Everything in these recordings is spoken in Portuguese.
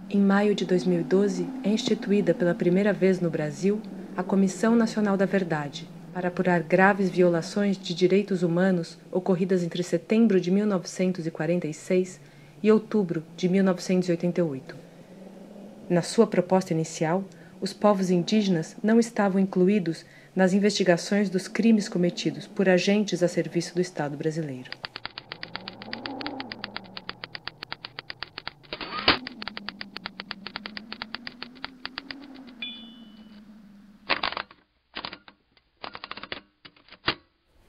Em maio de 2012, é instituída pela primeira vez no Brasil a Comissão Nacional da Verdade, para apurar graves violações de direitos humanos ocorridas entre setembro de 1946 e outubro de 1988. Na sua proposta inicial, os povos indígenas não estavam incluídos nas investigações dos crimes cometidos por agentes a serviço do Estado brasileiro.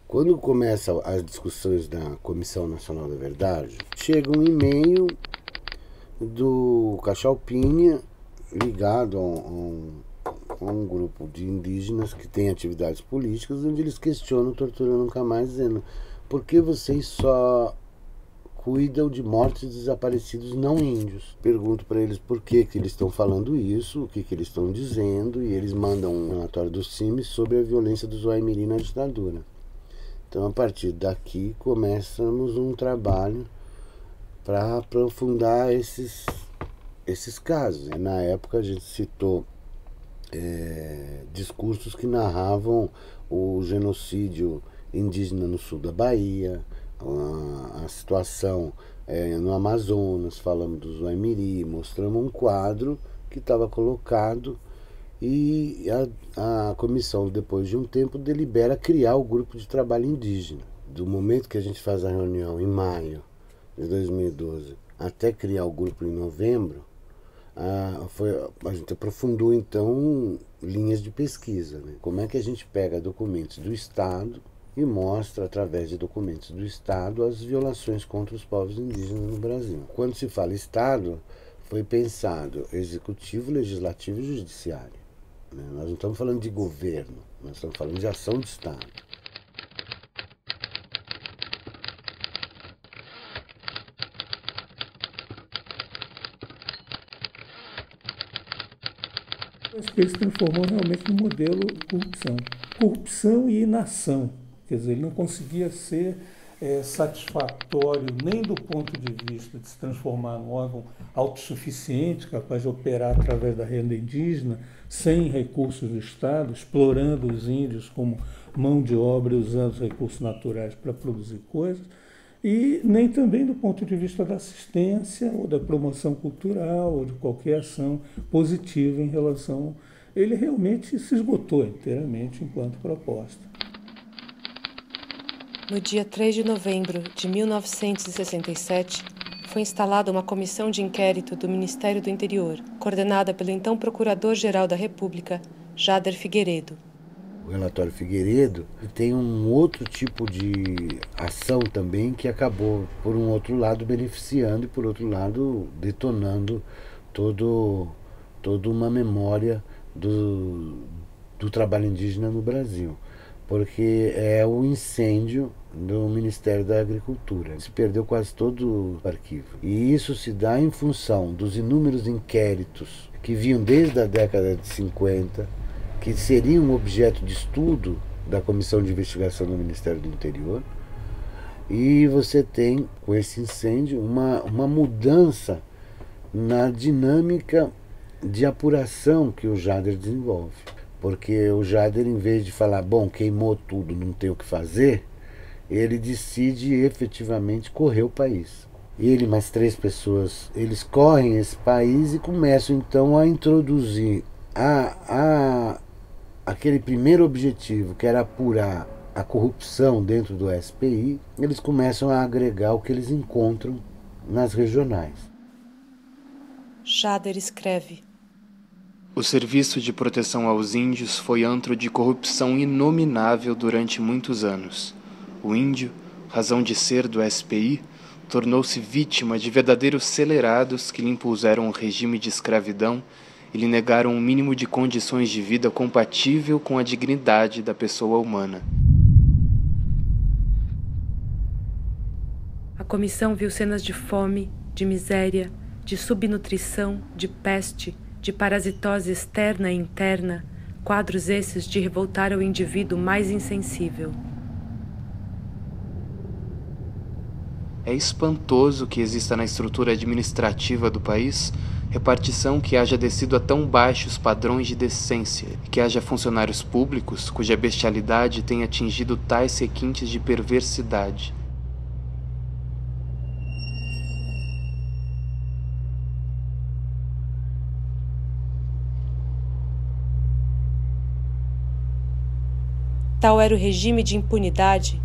Quando começam as discussões da Comissão Nacional da Verdade, chega um e-mail do Caxalpinha ligado a um grupo de indígenas que tem atividades políticas, onde eles questionam Tortura Nunca Mais, dizendo: por que vocês só cuidam de mortes de desaparecidos não índios? Pergunto para eles por que eles estão falando isso, o que eles estão dizendo, e eles mandam um relatório do CIMI sobre a violência do Zoaimirim na ditadura. Então, a partir daqui, começamos um trabalho para aprofundar esses casos. Na época, a gente citou discursos que narravam o genocídio indígena no sul da Bahia, a situação no Amazonas, falamos do Zoaimirim, mostramos um quadro que estava colocado. E a comissão, depois de um tempo, delibera criar o grupo de trabalho indígena. Do momento que a gente faz a reunião em maio de 2012 até criar o grupo em novembro, a gente aprofundou então linhas de pesquisa, né? Como é que a gente pega documentos do Estado e mostra, através de documentos do Estado, as violações contra os povos indígenas no Brasil. Quando se fala Estado, foi pensado executivo, legislativo e judiciário. Nós não estamos falando de governo, nós estamos falando de ação de Estado. O SP se transformou realmente num modelo de corrupção. Corrupção e inação. Quer dizer, ele não conseguia ser satisfatório nem do ponto de vista de se transformar num órgão autossuficiente, capaz de operar através da renda indígena, sem recursos do Estado, explorando os índios como mão de obra e usando os recursos naturais para produzir coisas, e nem também do ponto de vista da assistência ou da promoção cultural ou de qualquer ação positiva em relação... Ele realmente se esgotou inteiramente enquanto proposta. No dia 3 de novembro de 1967, foi instalada uma comissão de inquérito do Ministério do Interior, coordenada pelo então Procurador-Geral da República, Jader Figueiredo. O relatório Figueiredo tem um outro tipo de ação também que acabou, por um outro lado, beneficiando e, por outro lado, detonando toda uma memória do trabalho indígena no Brasil. Porque é o incêndio do Ministério da Agricultura. Se perdeu quase todo o arquivo. E isso se dá em função dos inúmeros inquéritos que vinham desde a década de 50, que seriam objeto de estudo da Comissão de Investigação do Ministério do Interior. E você tem, com esse incêndio, uma mudança na dinâmica de apuração que o Jader desenvolve. Porque o Jader, em vez de falar, bom, queimou tudo, não tem o que fazer, ele decide efetivamente correr o país. Ele mais 3 pessoas, eles correm esse país e começam então a introduzir aquele primeiro objetivo, que era apurar a corrupção dentro do SPI, eles começam a agregar o que eles encontram nas regionais. Jader escreve: o Serviço de Proteção aos Índios foi antro de corrupção inominável durante muitos anos. O índio, razão de ser do SPI, tornou-se vítima de verdadeiros celerados que lhe impuseram um regime de escravidão e lhe negaram um mínimo de condições de vida compatível com a dignidade da pessoa humana. A comissão viu cenas de fome, de miséria, de subnutrição, de peste, de parasitose externa e interna, quadros esses de revoltar o indivíduo mais insensível. É espantoso que exista na estrutura administrativa do país repartição que haja descido a tão baixos padrões de decência, e que haja funcionários públicos cuja bestialidade tenha atingido tais requintes de perversidade. Tal era o regime de impunidade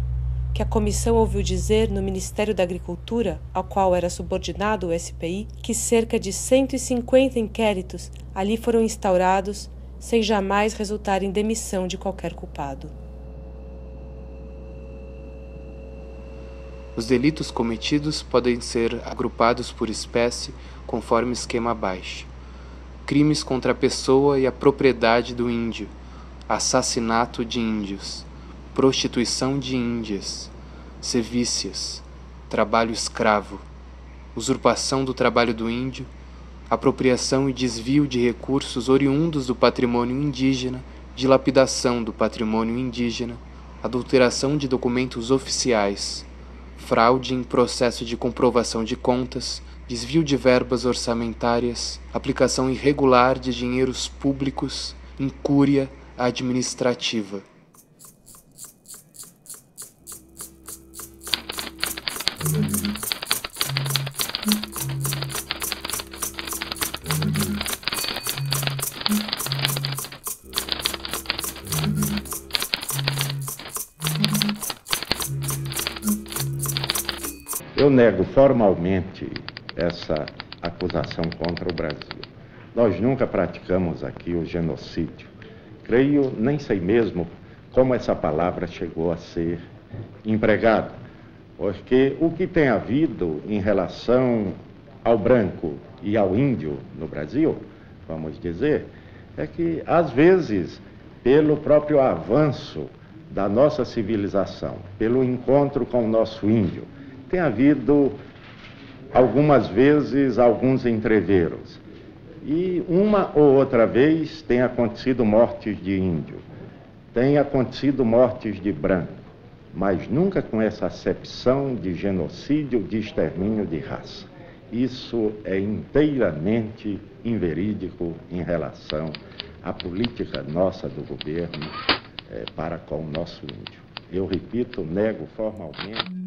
que a comissão ouviu dizer no Ministério da Agricultura, ao qual era subordinado o SPI, que cerca de 150 inquéritos ali foram instaurados sem jamais resultar em demissão de qualquer culpado. Os delitos cometidos podem ser agrupados por espécie conforme esquema abaixo: crimes contra a pessoa e a propriedade do índio, assassinato de índios, prostituição de índias, sevícias, trabalho escravo, usurpação do trabalho do índio, apropriação e desvio de recursos oriundos do patrimônio indígena, dilapidação do patrimônio indígena, adulteração de documentos oficiais, fraude em processo de comprovação de contas, desvio de verbas orçamentárias, aplicação irregular de dinheiros públicos, incúria administrativa. Eu nego formalmente essa acusação contra o Brasil. Nós nunca praticamos aqui o genocídio. Creio, nem sei mesmo como essa palavra chegou a ser empregada, porque o que tem havido em relação ao branco e ao índio no Brasil, vamos dizer, é que, às vezes, pelo próprio avanço da nossa civilização, pelo encontro com o nosso índio, tem havido, algumas vezes, alguns entreveros. E uma ou outra vez tem acontecido mortes de índio, tem acontecido mortes de branco, mas nunca com essa acepção de genocídio, de extermínio de raça. Isso é inteiramente inverídico em relação à política nossa do governo para com o nosso índio. Eu repito, nego formalmente.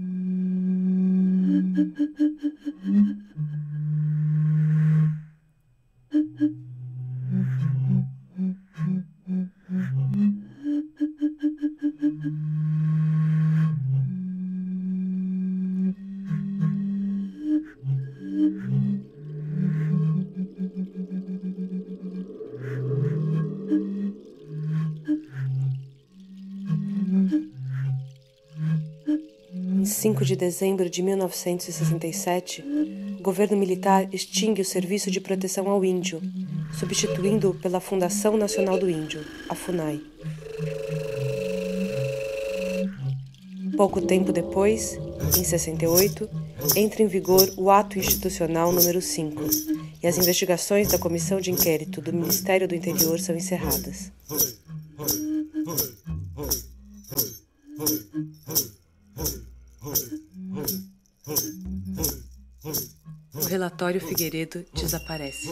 Em 5 de dezembro de 1967, o governo militar extingue o Serviço de Proteção ao Índio, substituindo-o pela Fundação Nacional do Índio, a FUNAI. Pouco tempo depois, em 68, entra em vigor o Ato Institucional número 5, e as investigações da Comissão de Inquérito do Ministério do Interior são encerradas. O relatório Figueiredo desaparece.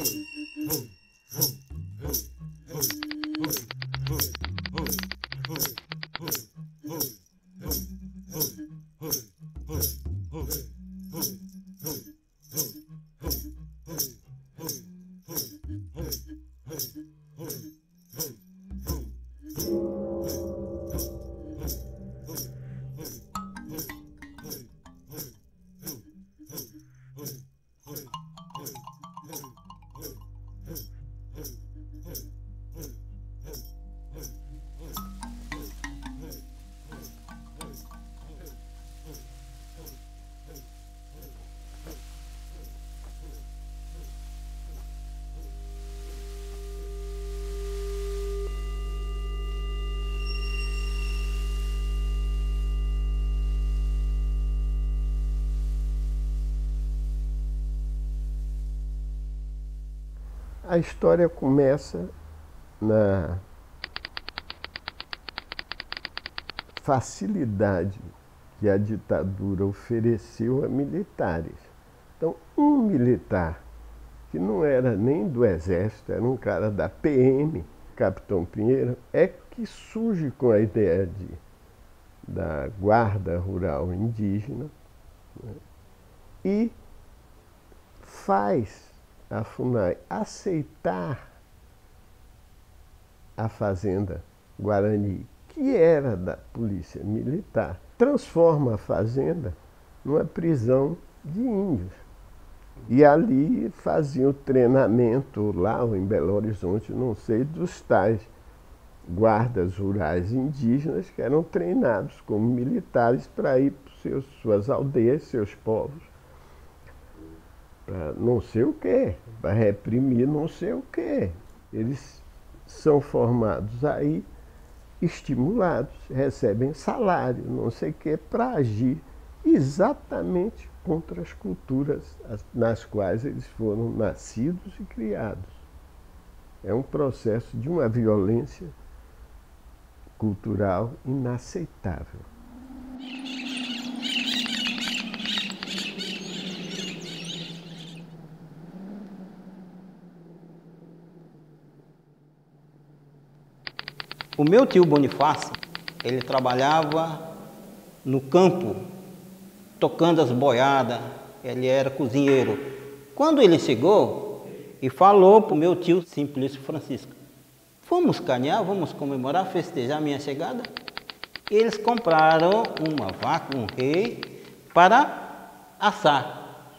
A história começa na facilidade que a ditadura ofereceu a militares. Então, um militar que não era nem do Exército, era um cara da PM, Capitão Pinheiro, é que surge com a ideia da Guarda Rural Indígena, né, e faz a FUNAI aceitar a Fazenda Guarani, que era da Polícia Militar, transforma a fazenda numa prisão de índios. E ali faziam treinamento lá em Belo Horizonte, não sei, dos tais guardas rurais indígenas que eram treinados como militares para ir para suas aldeias, seus povos, para não sei o quê, para reprimir não sei o quê. Eles são formados aí, estimulados, recebem salário, não sei o quê, para agir exatamente contra as culturas nas quais eles foram nascidos e criados. É um processo de uma violência cultural inaceitável. O meu tio Bonifácio, ele trabalhava no campo, tocando as boiadas, ele era cozinheiro. Quando ele chegou e falou para o meu tio Simplício Francisco, vamos caminhar, vamos comemorar, festejar a minha chegada. Eles compraram uma vaca, um rei, para assar.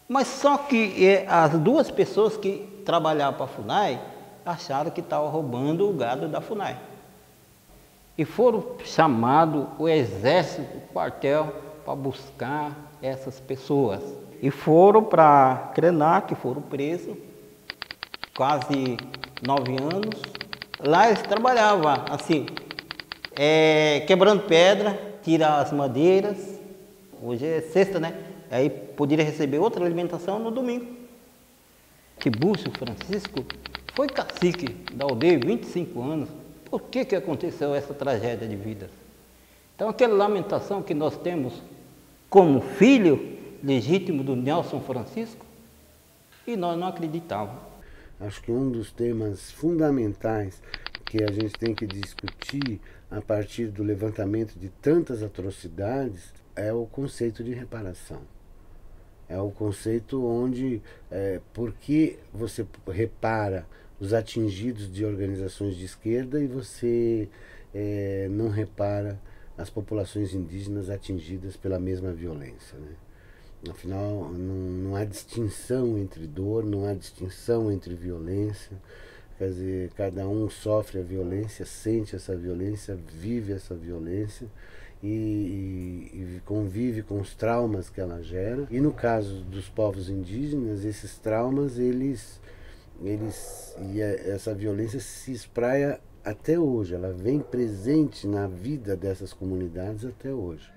Mas só que as duas pessoas que trabalhavam para a FUNAI acharam que estavam roubando o gado da FUNAI. E foram chamados o exército, o quartel, para buscar essas pessoas. E foram para Krenak, foram presos, quase 9 anos. Lá eles trabalhavam assim, quebrando pedra, tirar as madeiras. Hoje é sexta, né? Aí poderia receber outra alimentação no domingo. Tibúrcio Francisco foi cacique da aldeia 25 anos. Por que aconteceu essa tragédia de vidas? Então, aquela lamentação que nós temos como filho legítimo do Nelson Francisco, e nós não acreditávamos. Acho que um dos temas fundamentais que a gente tem que discutir a partir do levantamento de tantas atrocidades é o conceito de reparação. É o conceito onde, por que você repara os atingidos de organizações de esquerda e você não repara as populações indígenas atingidas pela mesma violência, né? Afinal, não há distinção entre dor, não há distinção entre violência. Quer dizer, cada um sofre a violência, sente essa violência, vive essa violência e convive com os traumas que ela gera. E no caso dos povos indígenas, esses traumas, essa violência se espraia até hoje, ela vem presente na vida dessas comunidades até hoje.